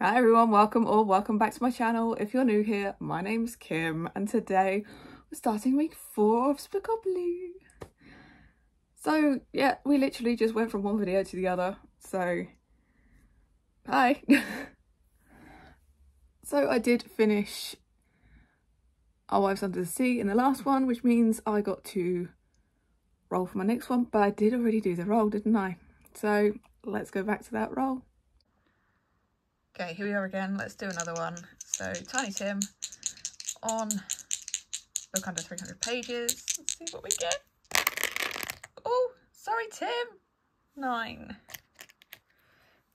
Hi everyone, welcome or welcome back to my channel. If you're new here, my name's Kim and today we're starting week 4 of Spookoplathon. So yeah, we literally just went from one video to the other, so hi. So I did finish Our Wives Under the Sea in the last one, which means I got to roll for my next one, but I did already do the roll, didn't I? So let's go back to that roll. Okay, here we are again. Let's do another one. So Tiny Tim on book under 300 pages. Let's see what we get. Oh, sorry Tim. 9.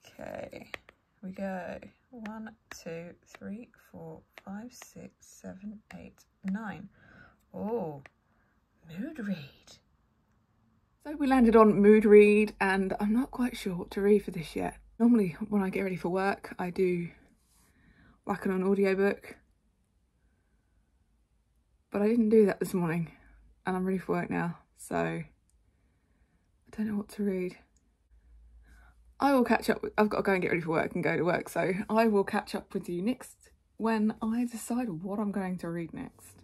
Okay, here we go. 1, 2, 3, 4, 5, 6, 7, 8, 9. Oh, mood read. So we landed on mood read and I'm not quite sure what to read for this yet. Normally when I get ready for work, I do whack on an audiobook, but I didn't do that this morning and I'm ready for work now, so I don't know what to read. I will catch up, I've got to go and get ready for work and go to work, so I will catch up with you next when I decide what I'm going to read next.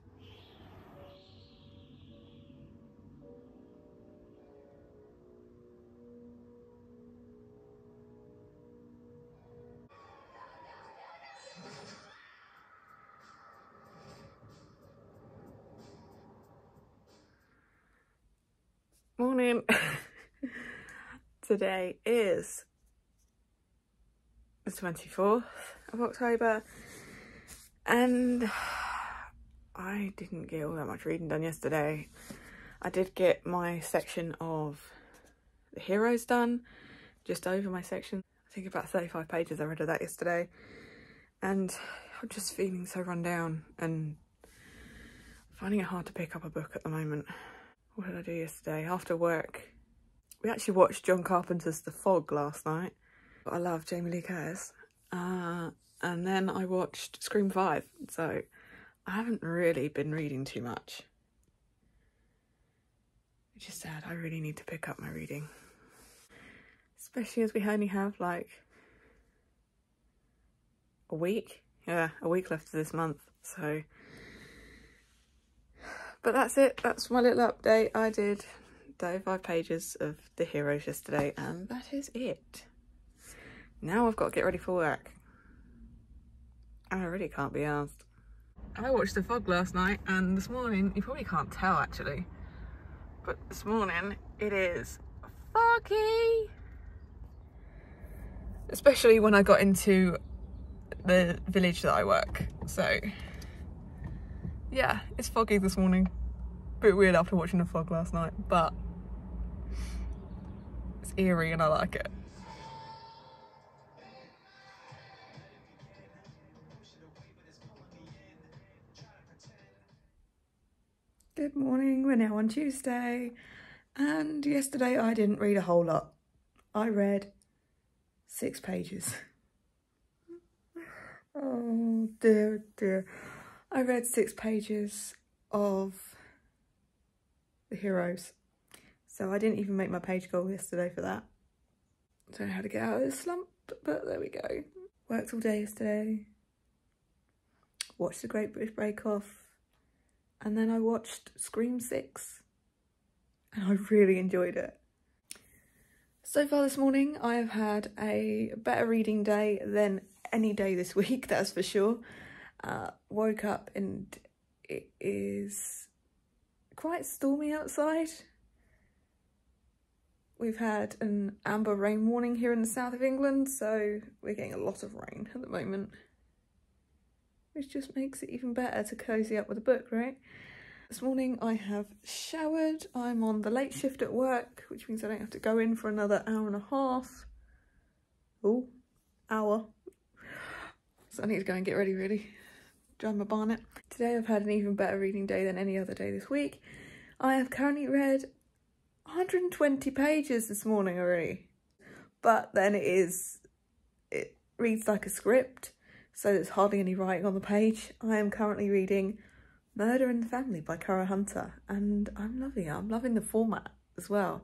Morning. Today is the 24th of October and I didn't get all that much reading done yesterday. I did get my section of the heroes done, just over my section. I think about 35 pages I read of that yesterday and I'm just feeling so run down and finding it hard to pick up a book at the moment. What did I do yesterday? After work, we actually watched John Carpenter's The Fog last night. I love Jamie Lee Curtis. And then I watched Scream 5. So I haven't really been reading too much. Which is sad. I really need to pick up my reading. Especially as we only have like a week. Yeah, a week left of this month. So, but that's it. That's my little update. I did 35 pages of the heroes yesterday and that is it. Now I've got to get ready for work. And I really can't be asked. I watched The Fog last night and this morning, you probably can't tell actually, but this morning it is foggy. Especially when I got into the village that I work. So yeah, it's foggy this morning. Bit weird after watching The Fog last night, but it's eerie and I like it. Good morning, we're now on Tuesday and yesterday I didn't read a whole lot. I read 6 pages. Oh dear, dear. I read 6 pages of the heroes. So I didn't even make my page goal yesterday for that. Don't know how to get out of this slump, but there we go. Worked all day yesterday. Watched The Great British Bake Off. And then I watched Scream 6. And I really enjoyed it. So far this morning, I have had a better reading day than any day this week, that's for sure. Woke up and it is quite stormy outside. We've had an amber rain warning here in the south of England, so we're getting a lot of rain at the moment. Which just makes it even better to cozy up with a book, right? This morning I have showered. I'm on the late shift at work, which means I don't have to go in for another hour and a half. Oh, hour. So I need to go and get ready really. Dry my barnet. Today I've had an even better reading day than any other day this week. I have currently read 120 pages this morning already. But then it reads like a script. So there's hardly any writing on the page. I am currently reading Murder in the Family by Cara Hunter and I'm loving it. I'm loving the format as well.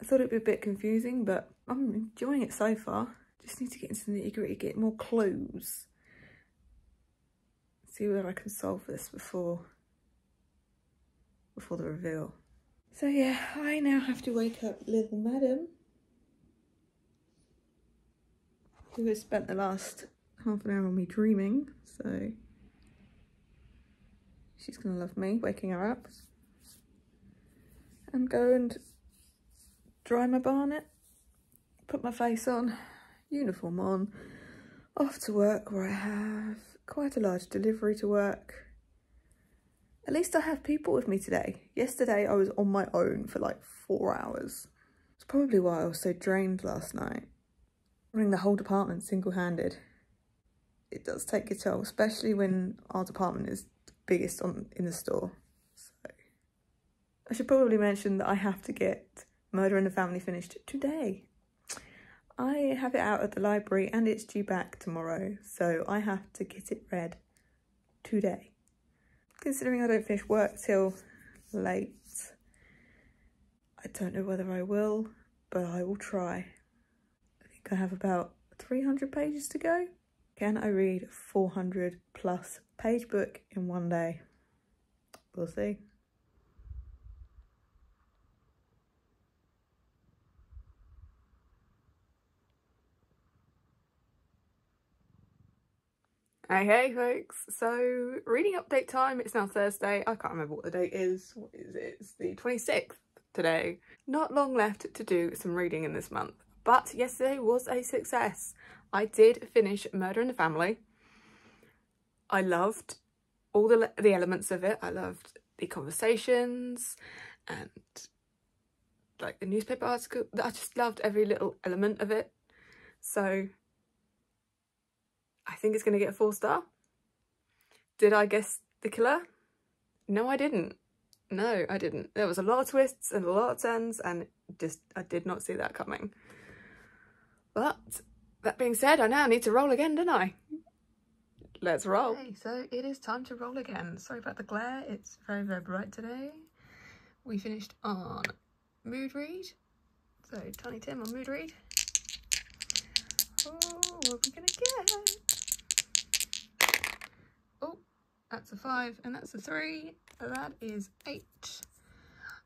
I thought it'd be a bit confusing, but I'm enjoying it so far. Just need to get into the nitty-gritty, get more clues. See whether I can solve this before the reveal. So yeah, I now have to wake up little madam, who has spent the last half an hour on me dreaming, so she's gonna love me waking her up. And go and dry my barnet, put my face on, uniform on, off to work, where I have quite a large delivery to work. At least I have people with me today. Yesterday I was on my own for like 4 hours. It's probably why I was so drained last night. Running the whole department single-handed. It does take a toll, especially when our department is the biggest in the store. So I should probably mention that I have to get Murder in the Family finished today. I have it out at the library and it's due back tomorrow, so I have to get it read today. Considering I don't finish work till late, I don't know whether I will, but I will try. I think I have about 300 pages to go. Can I read a 400 plus page book in one day? We'll see. Hey folks, so reading update time. It's now Thursday. I can't remember what the date is. What is it? It's the 26th today. Not long left to do some reading in this month, but yesterday was a success. I did finish Murder in the Family. I loved all the elements of it. I loved the conversations and like the newspaper article. I just loved every little element of it. So I think it's going to get a 4-star. Did I guess the killer? No, I didn't. No, I didn't. There was a lot of twists and a lot of turns, and just I did not see that coming. But that being said, I now need to roll again, don't I? Let's roll. Okay, so it is time to roll again. Sorry about the glare. It's very, very bright today. We finished on mood read. So Tiny Tim on mood read. Oh, what are we gonna get? Oh, that's a 5 and that's a 3. That is 8.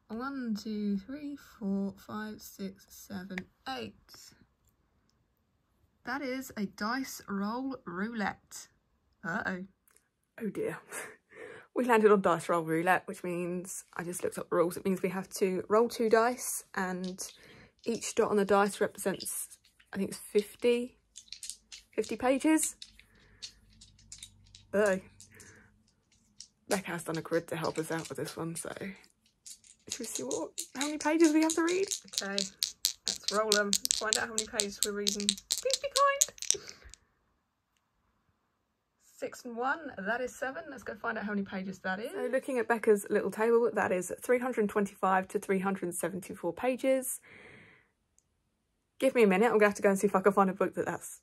1, 2, 3, 4, 5, 6, 7, 8. That is a dice roll roulette. Uh-oh. Oh dear. We landed on dice roll roulette, which means I just looked up the rules. It means we have to roll 2 dice and each dot on the dice represents, I think it's 50 pages. Oh, Becca has done a grid to help us out with this one, so should we see how many pages we have to read? Okay, let's roll them. Let's find out how many pages we're reading. Please be kind. 6 and 1, that is 7. Let's go find out how many pages that is. So looking at Becca's little table, that is 325 to 374 pages. Give me a minute, I'm going to have to go and see if I can find a book that's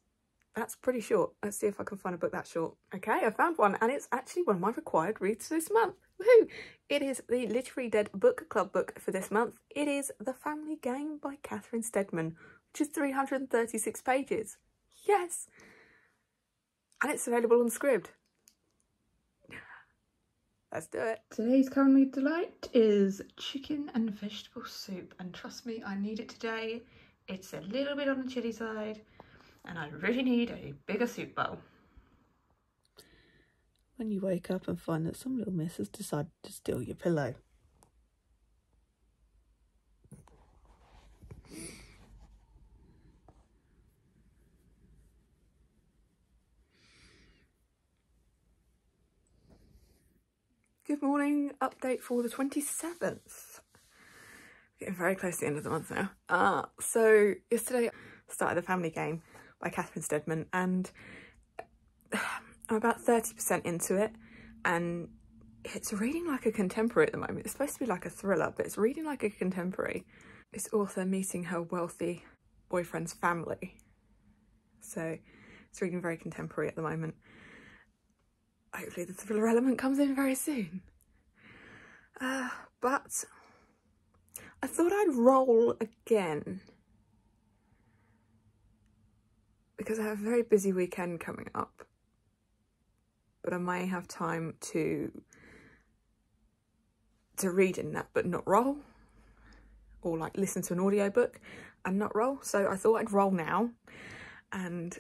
pretty short. Let's see if I can find a book that short. Okay, I found one, and it's actually one of my required reads this month. Woohoo! It is the Literary Dead Book Club book for this month. It is The Family Game by Catherine Steadman, which is 336 pages. Yes! And it's available on Scribd. Let's do it. Today's currently delight is chicken and vegetable soup, and trust me, I need it today. It's a little bit on the chilly side, and I really need a bigger soup bowl. When you wake up and find that some little miss has decided to steal your pillow. Good morning, update for the 27th. Getting very close to the end of the month now. So yesterday I started The Family Game by Catherine Steadman, and I'm about 30% into it, and it's reading like a contemporary at the moment. It's supposed to be like a thriller, but it's reading like a contemporary. This author meeting her wealthy boyfriend's family. So it's reading very contemporary at the moment. Hopefully the thriller element comes in very soon. But I thought I'd roll again. because I have a very busy weekend coming up, but I may have time to read in that but not roll, or like listen to an audiobook and not roll. So I thought I'd roll now, and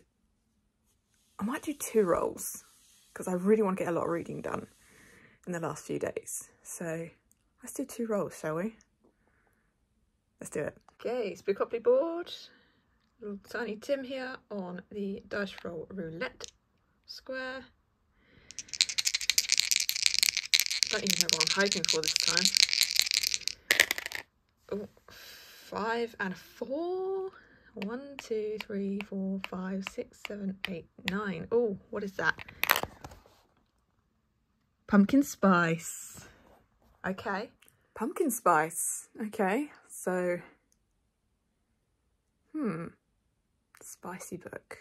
I might do 2 rolls because I really want to get a lot of reading done in the last few days. So let's do 2 rolls, shall we? Let's do it. Okay, Spookoplathon board. Little tiny Tim here on the dice roll roulette square. Don't even know what I'm hoping for this time. Oh, 5 and a 4. 1, 2, 3, 4, 5, 6, 7, 8, 9. Oh, what is that? Pumpkin spice. Okay. Pumpkin spice. Okay, so spicy book.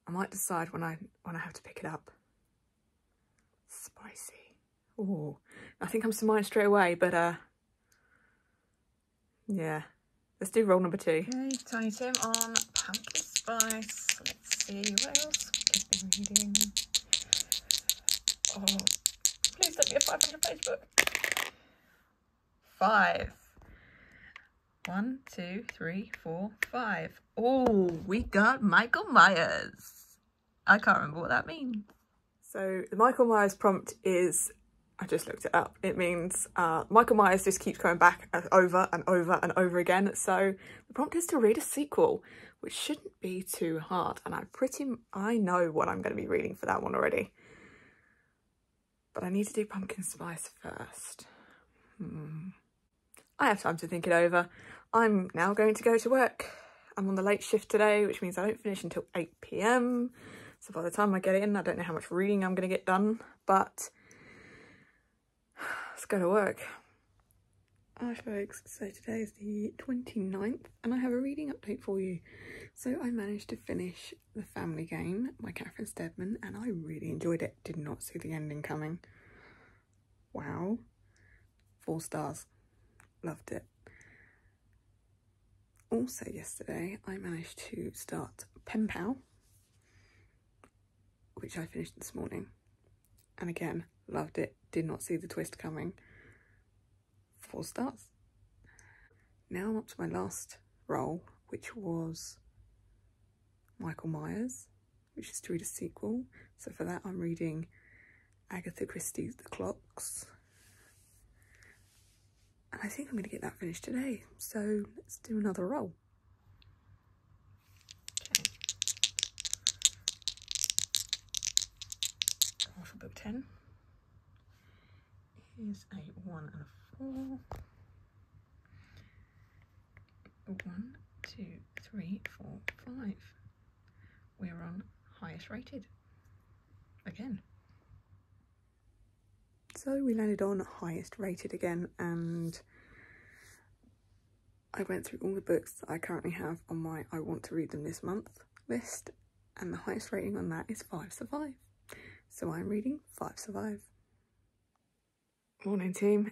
I might decide when I have to pick it up. Spicy. Oh, I think comes to mind straight away, but yeah. Let's do roll number 2. Okay, Tiny Tim on pumpkin spice. Let's see what else we could be reading. Oh, please don't be a 500-page book. 5. 1, 2, 3, 4, 5. Oh, we got Michael Myers. I can't remember what that means. So the Michael Myers prompt is, I just looked it up. It means Michael Myers just keeps coming back over and over and over again. So the prompt is to read a sequel, which shouldn't be too hard. And I know what I'm going to be reading for that one already. But I need to do pumpkin spice first. I have time to think it over. I'm now going to go to work. I'm on the late shift today, which means I don't finish until 8 PM. So by the time I get in, I don't know how much reading I'm going to get done, but let's go to work. Hi folks, so today is the 29th and I have a reading update for you. So I managed to finish The Family Game by Catherine Steadman and I really enjoyed it. Did not see the ending coming. Wow. 4 stars. Loved it. Also yesterday I managed to start Pen Pal, which I finished this morning. And again, loved it. Did not see the twist coming. 4 stars. Now I'm up to my last roll, which was Michael Myers, which is to read a sequel. So for that I'm reading Agatha Christie's The Clocks. And I think I'm going to get that finished today. So let's do another roll. Okay. Go for book 10. Here's a 1 and a 4. 1, 2, 3, 4, 5. We're on highest rated. Again. So we landed on highest rated again, and I went through all the books that I currently have on my I want to read them this month list, and the highest rating on that is 5 Survive. So I'm reading 5 Survive. Morning team.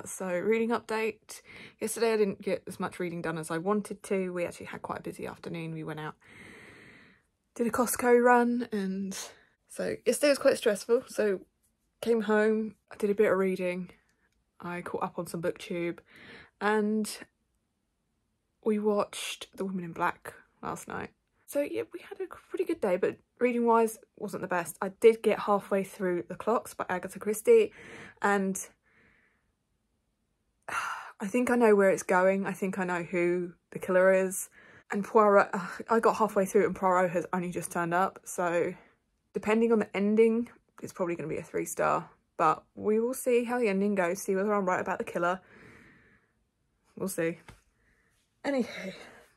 So reading update. Yesterday I didn't get as much reading done as I wanted to. We actually had quite a busy afternoon. We went out, did a Costco run, and so yesterday was quite stressful. So came home, I did a bit of reading, I caught up on some booktube, and we watched The Woman in Black last night. So yeah, we had a pretty good day, but reading wise wasn't the best. I did get halfway through The Clocks by Agatha Christie, and I think I know where it's going. I think I know who the killer is. And Poirot, I got halfway through it and Poirot has only just turned up. So depending on the ending, it's probably going to be a 3-star. But we will see how the ending goes, see whether I'm right about the killer. We'll see. Anyway,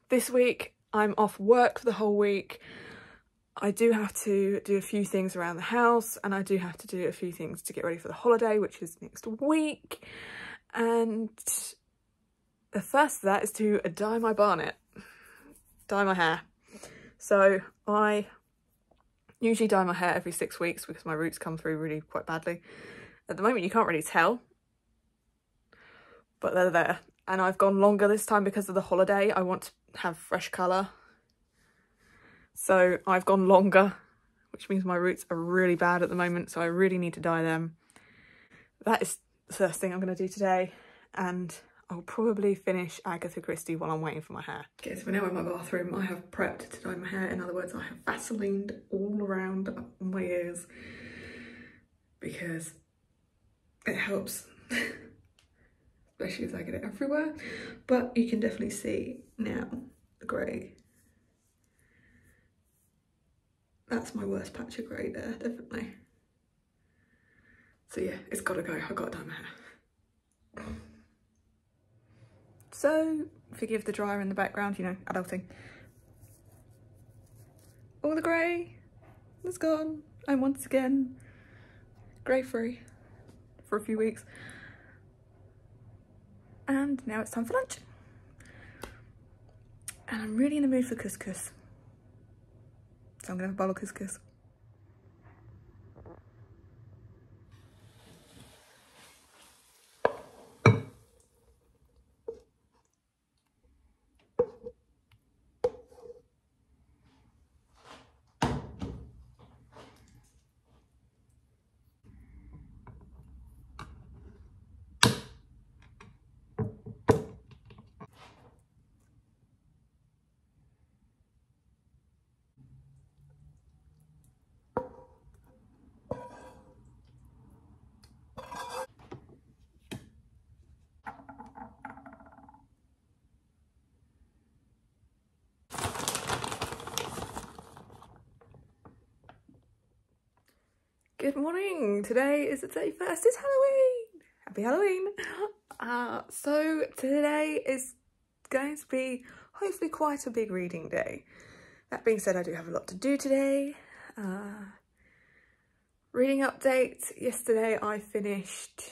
this week I'm off work for the whole week. I do have to do a few things around the house, and I do have to do a few things to get ready for the holiday, which is next week. And the first of that is to dye my barnet, dye my hair. So I usually dye my hair every 6 weeks because my roots come through really quite badly. At the moment you can't really tell, but they're there. And I've gone longer this time because of the holiday. I want to have fresh colour. So I've gone longer, which means my roots are really bad at the moment, so I really need to dye them. That is the first thing I'm going to do today, and I'll probably finish Agatha Christie while I'm waiting for my hair. Okay, so we're now in my bathroom. I have prepped to dye my hair. In other words, I have Vaselined all around my ears because it helps, especially as I get it everywhere. But you can definitely see now the grey. That's my worst patch of grey there, definitely. So yeah, it's gotta go. I've got to dye my hair. So, forgive the dryer in the background, you know, adulting. All the grey is gone. I'm once again grey free for a few weeks. And now it's time for lunch. And I'm really in the mood for couscous. So I'm gonna have a bowl of couscous. Good morning. Today is the 31st. It's Halloween. Happy Halloween. So today is going to be hopefully quite a big reading day. That being said, I do have a lot to do today. Reading update. Yesterday I finished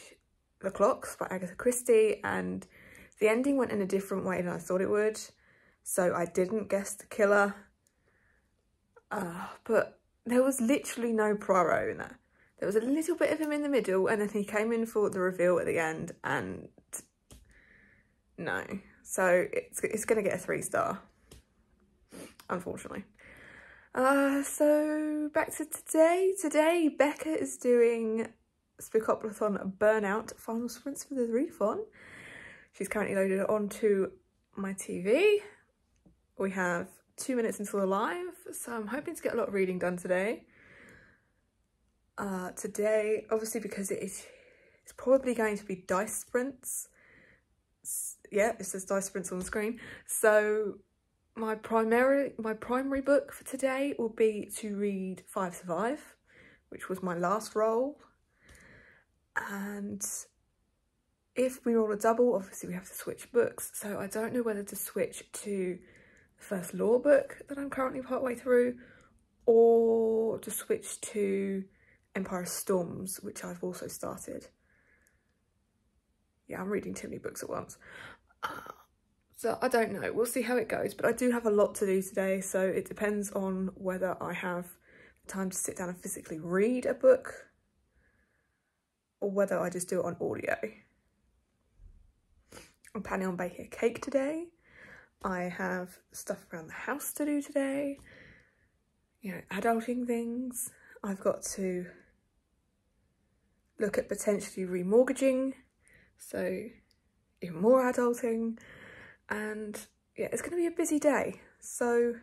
The Clocks by Agatha Christie, and the ending went in a different way than I thought it would. So I didn't guess the killer. But there was literally no Poirot in that. There was a little bit of him in the middle, and then he came in for the reveal at the end, and no. So it's going to get a 3-star, unfortunately. So back to today. Today, Becca is doing Spookoplathon Burnout Final Sprints for the Refon. She's currently loaded it onto my TV. We have 2 minutes until the live, so I'm hoping to get a lot of reading done today. Today, obviously, because it's probably going to be dice sprints. Yeah, it says dice sprints on the screen. So my primary book for today will be to read 5 Survive, which was my last roll. And if we roll a double, obviously we have to switch books. So I don't know whether to switch to the first law book that I'm currently partway through, or to switch to Empire Storms, which I've also started. Yeah, I'm reading too many books at once. So I don't know, we'll see how it goes, but I do have a lot to do today, so it depends on whether I have time to sit down and physically read a book, or whether I just do it on audio. I'm planning on baking a cake today. I have stuff around the house to do today, you know, adulting things. I've got to look at potentially remortgaging, so even more adulting, and yeah, it's going to be a busy day. So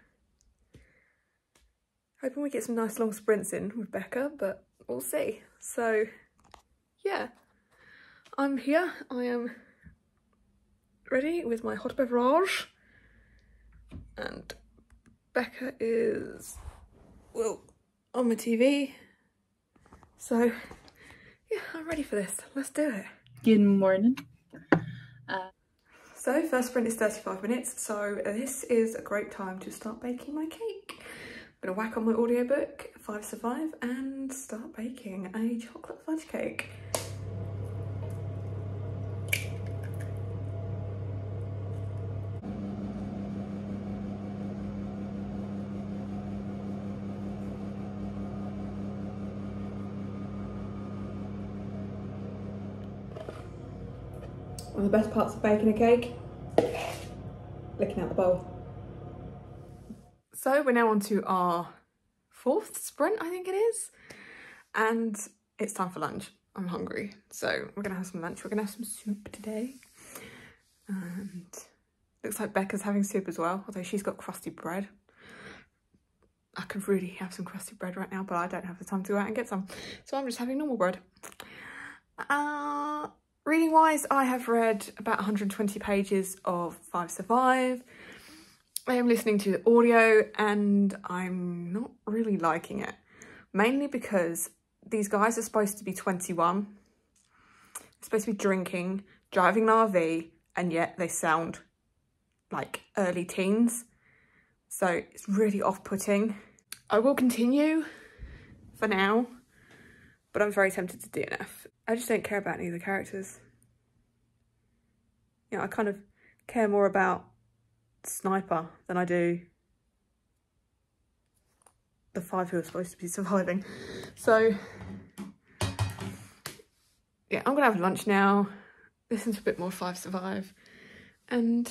hoping we get some nice long sprints in with Becca, but we'll see. So yeah, I'm here. I am ready with my hot beverage, and Becca is, well, on my TV. So yeah, I'm ready for this. Let's do it. Good morning. So first sprint is 35 minutes, so this is a great time to start baking my cake. I'm gonna whack on my audiobook, 5 Survive, and start baking a chocolate fudge cake. One of the best parts of baking a cake, licking out the bowl. So we're now on to our 4th sprint, I think it is. And it's time for lunch. I'm hungry. So we're gonna have some lunch. We're gonna have some soup today. And looks like Becca's having soup as well, although she's got crusty bread. I could really have some crusty bread right now, but I don't have the time to go out and get some. So I'm just having normal bread. Reading wise, I have read about 120 pages of 5 Survive. I am listening to the audio and I'm not really liking it. Mainly because these guys are supposed to be 21. They're supposed to be drinking, driving an RV, and yet they sound like early teens. So it's really off-putting. I will continue for now, but I'm very tempted to DNF. I just don't care about any of the characters. You know, I kind of care more about Sniper than I do the 5 who are supposed to be surviving. So yeah, I'm gonna have lunch now, listen to a bit more 5 Survive, and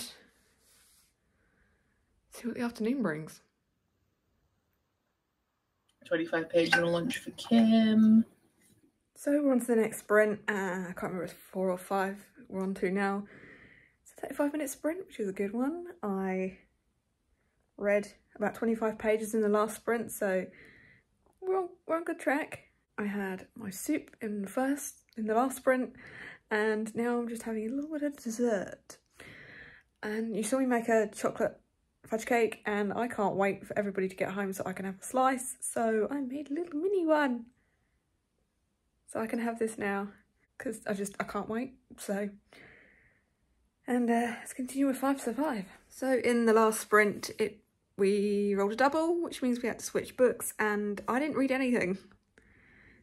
see what the afternoon brings. 25 pages of lunch for Kim. So we're on to the next sprint. I can't remember if it's 4 or 5 we're on to now. It's a 35-minute sprint, which is a good one. I read about 25 pages in the last sprint, so we're on good track. I had my soup in the last sprint, and now I'm just having a little bit of dessert. And you saw me make a chocolate fudge cake, and I can't wait for everybody to get home so I can have a slice. So I made a little mini one, so I can have this now because I can't wait. So, and let's continue with 5 Survive. So in the last sprint, we rolled a double, which means we had to switch books, and I didn't read anything.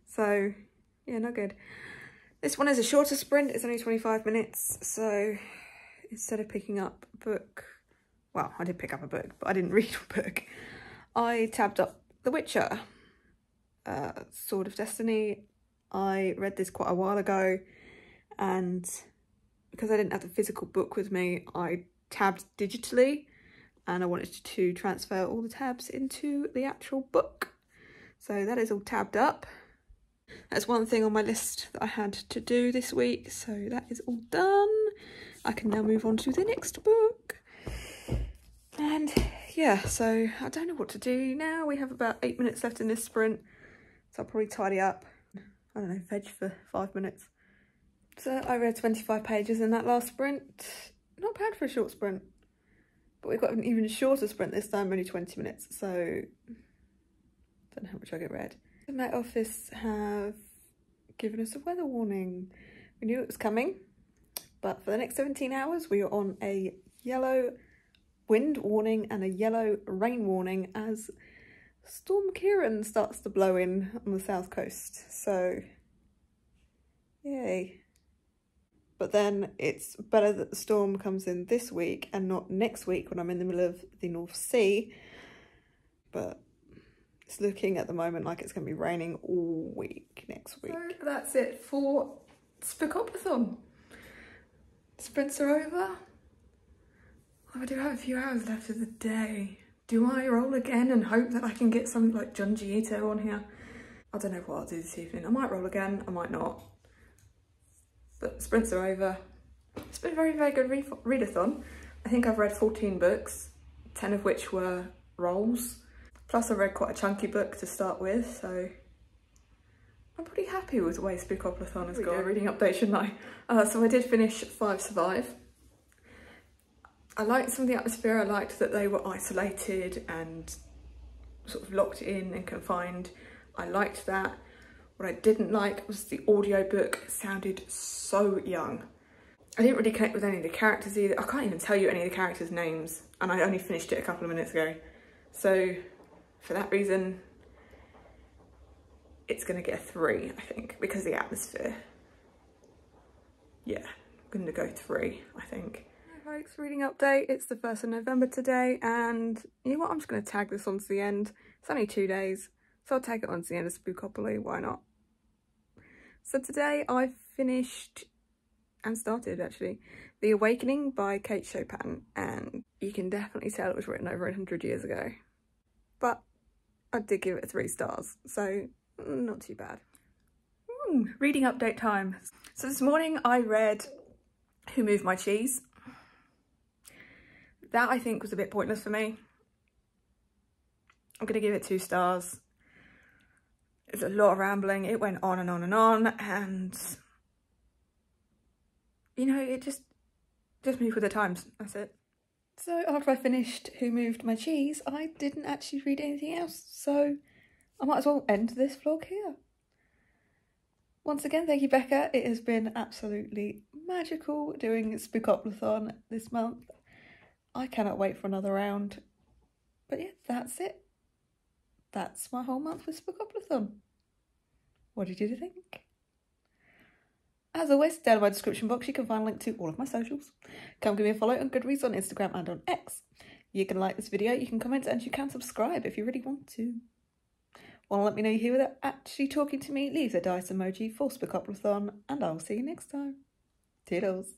So yeah, not good. This one is a shorter sprint. It's only 25 minutes. So instead of picking up a book, well, I did pick up a book, but I didn't read a book. I tabbed up The Witcher, Sword of Destiny. I read this quite a while ago, and because I didn't have the physical book with me, I tabbed digitally, and I wanted to transfer all the tabs into the actual book. So that is all tabbed up. That's one thing on my list that I had to do this week, so that is all done. I can now move on to the next book. And yeah, so I don't know what to do now. We have about 8 minutes left in this sprint, so I'll probably tidy up. I don't know, veg for 5 minutes. So I read 25 pages in that last sprint. Not bad for a short sprint. But we've got an even shorter sprint this time, only 20 minutes. So don't know how much I get read. The Met Office have given us a weather warning. We knew it was coming, but for the next 17 hours, we are on a yellow wind warning and a yellow rain warning as Storm Kieran starts to blow in on the south coast. So yay. But then it's better that the storm comes in this week and not next week when I'm in the middle of the North Sea. But it's looking at the moment like it's going to be raining all week next week. So that's it for Spookoplathon. Sprints are over. Oh, I do have a few hours left of the day. Do I roll again and hope that I can get something like Junji Ito on here? I don't know what I'll do this evening. I might roll again, I might not. But sprints are over. It's been a very, very good readathon. I think I've read 14 books, 10 of which were rolls. Plus I read quite a chunky book to start with, so I'm pretty happy with the way Spookoplathon has gone. Reading update, shouldn't I? So I did finish 5 Survive. I liked some of the atmosphere. I liked that they were isolated and sort of locked in and confined. I liked that. What I didn't like was the audiobook sounded so young. I didn't really connect with any of the characters either. I can't even tell you any of the characters' names, and I only finished it a couple of minutes ago. So for that reason, it's gonna get a 3, I think, because of the atmosphere. Yeah, I'm gonna go 3, I think. Hi folks, reading update. It's the 1st of November today, and you know what? I'm just gonna tag this on to the end. It's only 2 days, so I'll tag it on to the end of Spookopoly, why not? So today I finished and started actually The Awakening by Kate Chopin, and you can definitely tell it was written over 100 years ago. but I did give it 3 stars, so not too bad. Reading update time. So this morning I read Who Moved My Cheese. That I think was a bit pointless for me. I'm going to give it 2 stars. It was a lot of rambling. It went on and on and on, and you know, it just moved with the times. That's it. So after I finished Who Moved My Cheese, I didn't actually read anything else, so I might as well end this vlog here. Once again, thank you, Becca. It has been absolutely magical doing Spookoplathon this month. I cannot wait for another round. But yeah, that's it. That's my whole month with Spookoplathon. What did you think? As always, down in my description box you can find a link to all of my socials. Come give me a follow on Goodreads on Instagram and on X. You can like this video, you can comment, and you can subscribe if you really want to. Want to let me know you're here without actually talking to me? Leave the dice emoji for Spookoplathon, and I'll see you next time. Toodles.